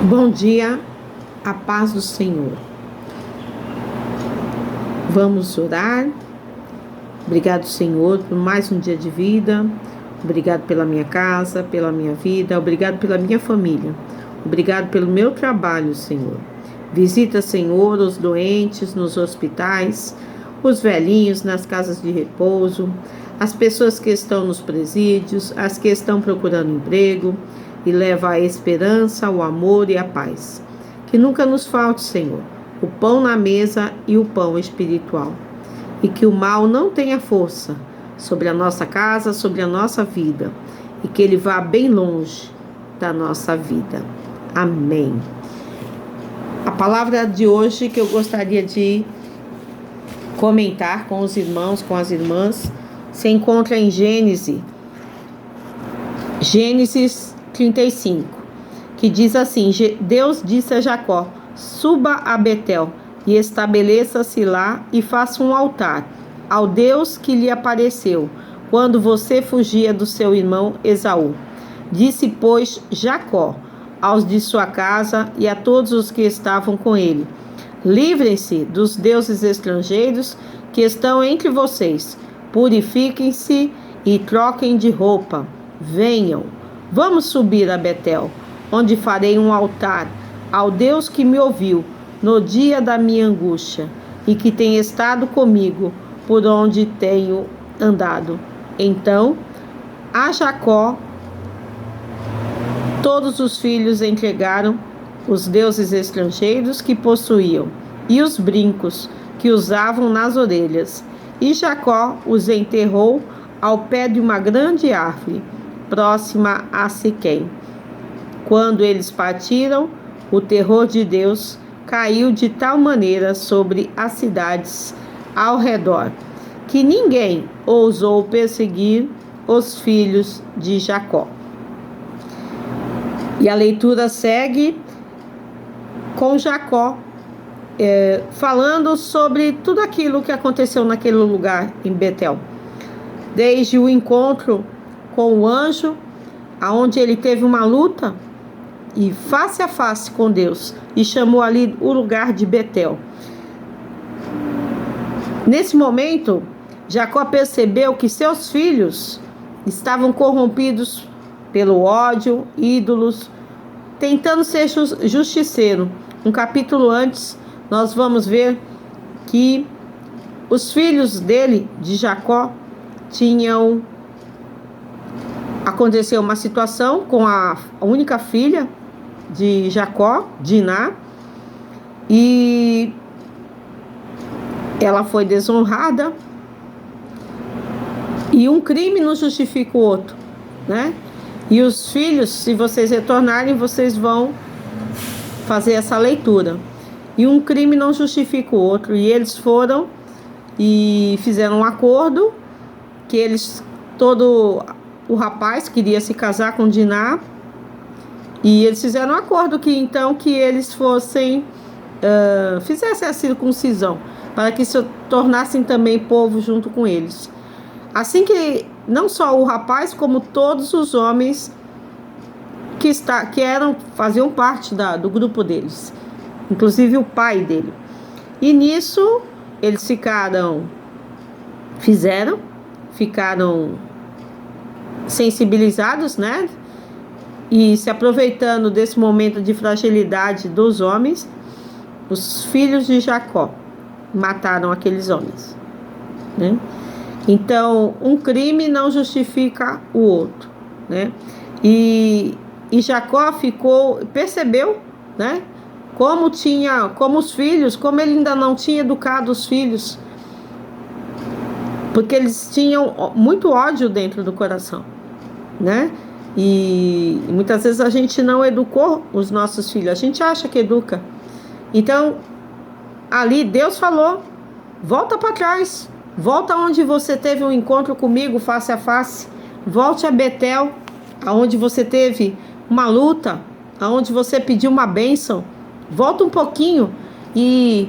Bom dia, a paz do Senhor. Vamos orar. Obrigado, Senhor, por mais um dia de vida. Obrigado pela minha casa, pela minha vida. Obrigado pela minha família. Obrigado pelo meu trabalho, Senhor. Visita, Senhor, os doentes nos hospitais, os velhinhos nas casas de repouso, as pessoas que estão nos presídios, as que estão procurando emprego, e leva a esperança, o amor e a paz. Que nunca nos falte, Senhor, o pão na mesa e o pão espiritual. E que o mal não tenha força sobre a nossa casa, sobre a nossa vida. E que ele vá bem longe da nossa vida. Amém. A palavra de hoje que eu gostaria de comentar com os irmãos, com as irmãs, se encontra em Gênesis 35, que diz assim: Deus disse a Jacó: suba a Betel e estabeleça-se lá e faça um altar ao Deus que lhe apareceu quando você fugia do seu irmão Esaú. Disse, pois, Jacó aos de sua casa e a todos os que estavam com ele: livrem-se dos deuses estrangeiros que estão entre vocês, purifiquem-se e troquem de roupa. Venham, vamos subir a Betel, onde farei um altar ao Deus que me ouviu no dia da minha angústia e que tem estado comigo por onde tenho andado. Então, a Jacó, todos os filhos entregaram os deuses estrangeiros que possuíam e os brincos que usavam nas orelhas. E Jacó os enterrou ao pé de uma grande árvore, próxima a Siquém. Quando eles partiram, o terror de Deus caiu de tal maneira sobre as cidades ao redor, que ninguém ousou perseguir os filhos de Jacó. E a leitura segue com Jacó, falando sobre tudo aquilo que aconteceu naquele lugar em Betel. Desde o encontro com o anjo, aonde ele teve uma luta e face a face com Deus, e chamou ali o lugar de Betel. Nesse momento, Jacó percebeu que seus filhos estavam corrompidos pelo ódio, ídolos, tentando ser justiceiro. Um capítulo antes, nós vamos ver que os filhos dele, de Jacó, aconteceu uma situação com a única filha de Jacó, Diná, e ela foi desonrada, e um crime não justifica o outro, né? E os filhos, se vocês retornarem, vocês vão fazer essa leitura. E um crime não justifica o outro, e eles foram e fizeram um acordo que o rapaz queria se casar com Diná, e eles fizeram um acordo que eles fizessem a circuncisão, para que se tornassem também povo junto com eles. Assim que não só o rapaz, como todos os homens que faziam parte do grupo deles, inclusive o pai dele. E nisso eles ficaram sensibilizados, né? E se aproveitando desse momento de fragilidade dos homens, os filhos de Jacó mataram aqueles homens, né? Então, um crime não justifica o outro, né? E Jacó percebeu, né? Como ele ainda não tinha educado os filhos, porque eles tinham muito ódio dentro do coração, né? E muitas vezes a gente não educou os nossos filhos, a gente acha que educa. Então, ali Deus falou: volta para trás, volta onde você teve um encontro comigo face a face, volte a Betel, aonde você teve uma luta, aonde você pediu uma bênção. Volta um pouquinho, e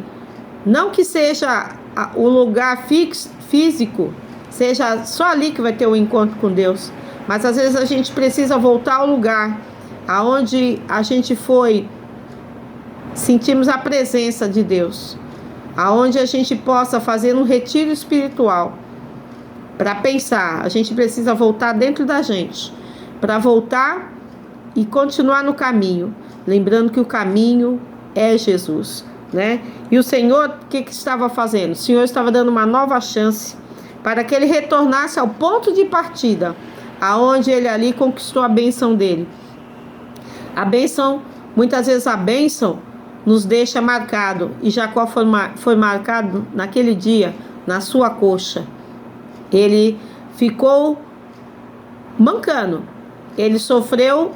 não que seja o lugar físico, seja só ali que vai ter um encontro com Deus, mas às vezes a gente precisa voltar ao lugar aonde a gente foi sentimos a presença de Deus, aonde a gente possa fazer um retiro espiritual para pensar. A gente precisa voltar dentro da gente, para voltar e continuar no caminho, lembrando que o caminho é Jesus, né? E o Senhor, o que estava fazendo? O Senhor estava dando uma nova chance para que ele retornasse ao ponto de partida, aonde ele ali conquistou a bênção dele. A bênção, muitas vezes a bênção nos deixa marcado, e Jacó foi marcado naquele dia na sua coxa. Ele ficou mancando, ele sofreu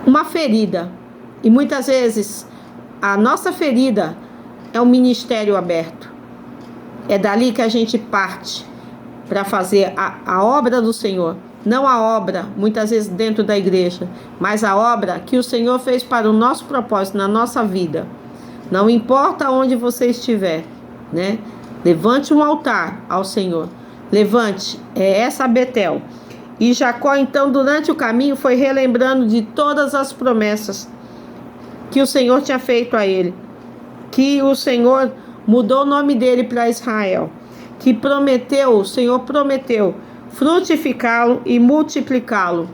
uma ferida, e muitas vezes a nossa ferida é um ministério aberto. É dali que a gente parte para fazer a obra do Senhor. Não a obra, muitas vezes dentro da igreja, mas a obra que o Senhor fez para o nosso propósito, na nossa vida. Não importa onde você estiver, né? Levante um altar ao Senhor. Levante essa Betel. E Jacó, então, durante o caminho, foi relembrando de todas as promessas que o Senhor tinha feito a ele. Que o Senhor mudou o nome dele para Israel. Que prometeu, o Senhor prometeu frutificá-lo e multiplicá-lo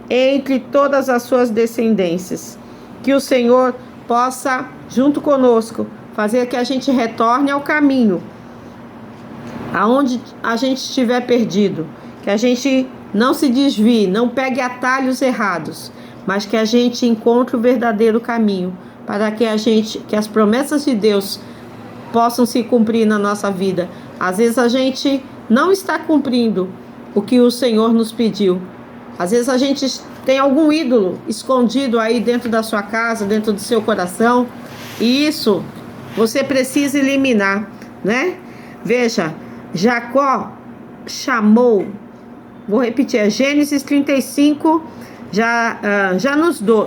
entre todas as suas descendências. Que o Senhor possa, junto conosco, fazer que a gente retorne ao caminho, aonde a gente estiver perdido, que a gente não se desvie, não pegue atalhos errados, mas que a gente encontre o verdadeiro caminho, para que as promessas de Deus possam se cumprir na nossa vida. Às vezes a gente não está cumprindo o que o Senhor nos pediu. Às vezes a gente tem algum ídolo escondido aí dentro da sua casa, dentro do seu coração, e isso você precisa eliminar, né? Veja, Jacó chamou, vou repetir, é Gênesis 35,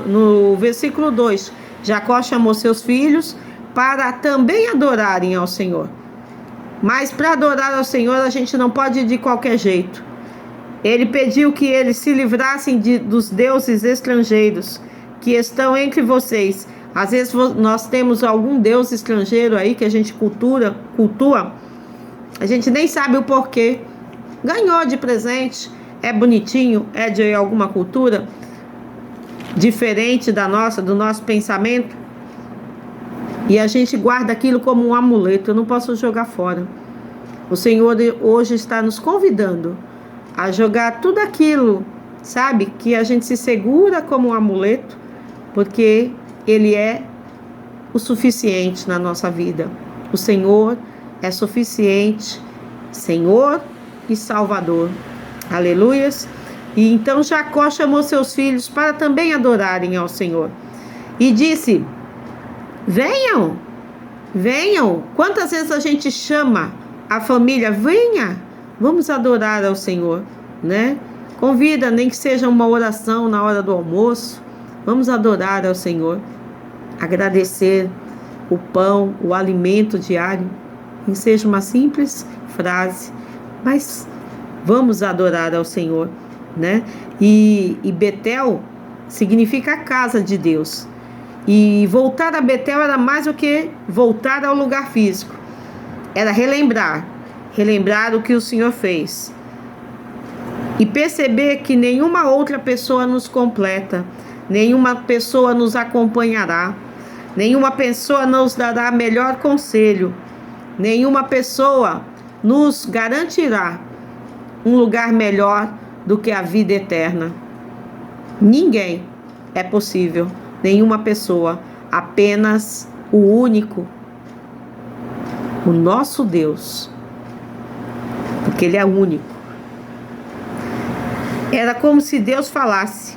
no versículo 2, Jacó chamou seus filhos para também adorarem ao Senhor. Mas para adorar ao Senhor a gente não pode ir de qualquer jeito. Ele pediu que eles se livrassem dos deuses estrangeiros que estão entre vocês. Às vezes nós temos algum deus estrangeiro aí que a gente cultua, a gente nem sabe o porquê. Ganhou de presente, é bonitinho, é de alguma cultura diferente da nossa, do nosso pensamento. E a gente guarda aquilo como um amuleto. Eu não posso jogar fora. O Senhor hoje está nos convidando a jogar tudo aquilo, sabe, que a gente se segura como um amuleto, porque Ele é o suficiente na nossa vida. O Senhor é suficiente, Senhor e Salvador. Aleluias. E então Jacó chamou seus filhos para também adorarem ao Senhor. E disse: venham, venham. Quantas vezes a gente chama a família? Venha, vamos adorar ao Senhor, né? Convida, nem que seja uma oração na hora do almoço. Vamos adorar ao Senhor. Agradecer o pão, o alimento diário. Nem seja uma simples frase, mas vamos adorar ao Senhor, né? E Betel significa a casa de Deus. E voltar a Betel era mais do que voltar ao lugar físico. Era relembrar o que o Senhor fez. E perceber que nenhuma outra pessoa nos completa, nenhuma pessoa nos acompanhará, nenhuma pessoa nos dará melhor conselho, nenhuma pessoa nos garantirá um lugar melhor do que a vida eterna. Ninguém é possível. Nenhuma pessoa, apenas o único, o nosso Deus, porque Ele é único. Era como se Deus falasse: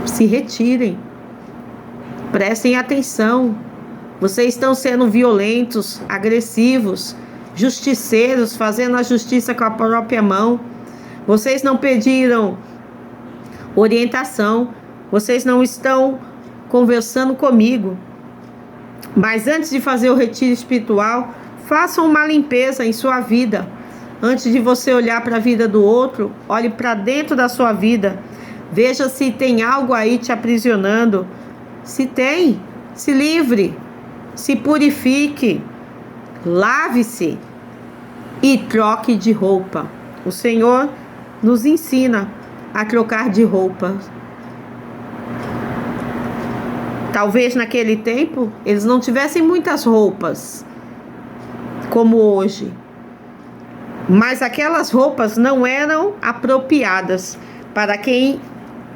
se retirem, prestem atenção, vocês estão sendo violentos, agressivos, justiceiros, fazendo a justiça com a própria mão, vocês não pediram orientação, vocês não estão conversando comigo. Mas antes de fazer o retiro espiritual, façam uma limpeza em sua vida. Antes de você olhar para a vida do outro, olhe para dentro da sua vida. Veja se tem algo aí te aprisionando. Se tem, se livre, se purifique, lave-se e troque de roupa. O Senhor nos ensina a trocar de roupa. Talvez naquele tempo eles não tivessem muitas roupas como hoje, mas aquelas roupas não eram apropriadas para quem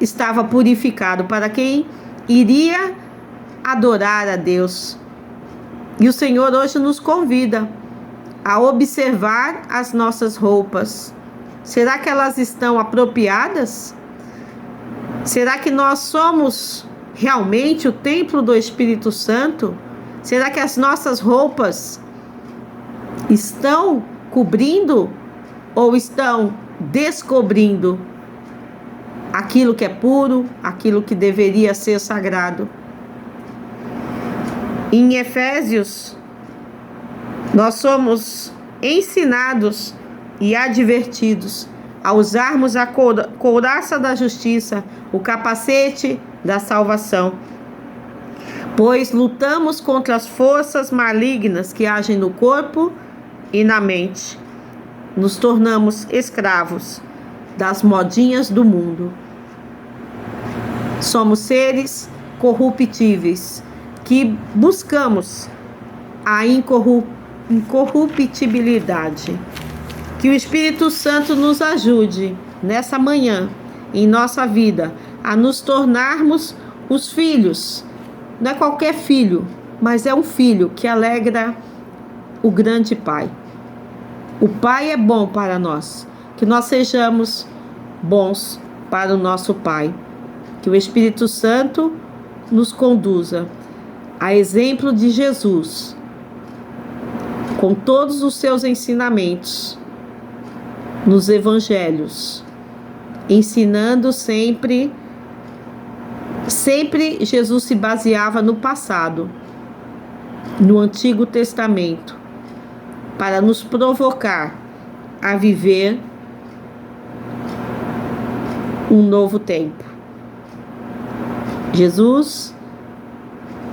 estava purificado, para quem iria adorar a Deus. E o Senhor hoje nos convida a observar as nossas roupas. Será que elas estão apropriadas? Será que nós somos realmente o templo do Espírito Santo? Será que as nossas roupas estão cobrindo ou estão descobrindo aquilo que é puro, aquilo que deveria ser sagrado? Em Efésios, nós somos ensinados e advertidos a usarmos a couraça da justiça, o capacete da salvação, pois lutamos contra as forças malignas que agem no corpo e na mente. Nos tornamos escravos das modinhas do mundo. Somos seres corruptíveis que buscamos a incorruptibilidade. Que o Espírito Santo nos ajude nessa manhã, em nossa vida, a nos tornarmos os filhos. Não é qualquer filho, mas é um filho que alegra o grande Pai. O Pai é bom para nós. Que nós sejamos bons para o nosso Pai. Que o Espírito Santo nos conduza a exemplo de Jesus, com todos os seus ensinamentos nos evangelhos, ensinando sempre Jesus se baseava no passado, no Antigo Testamento, para nos provocar a viver um novo tempo. Jesus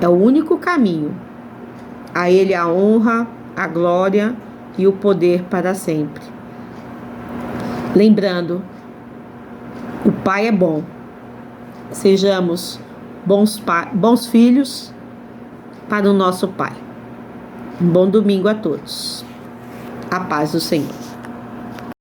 é o único caminho. A Ele a honra, a glória e o poder para sempre. Lembrando, o Pai é bom. Sejamos bons filhos para o nosso Pai. Um bom domingo a todos. A paz do Senhor.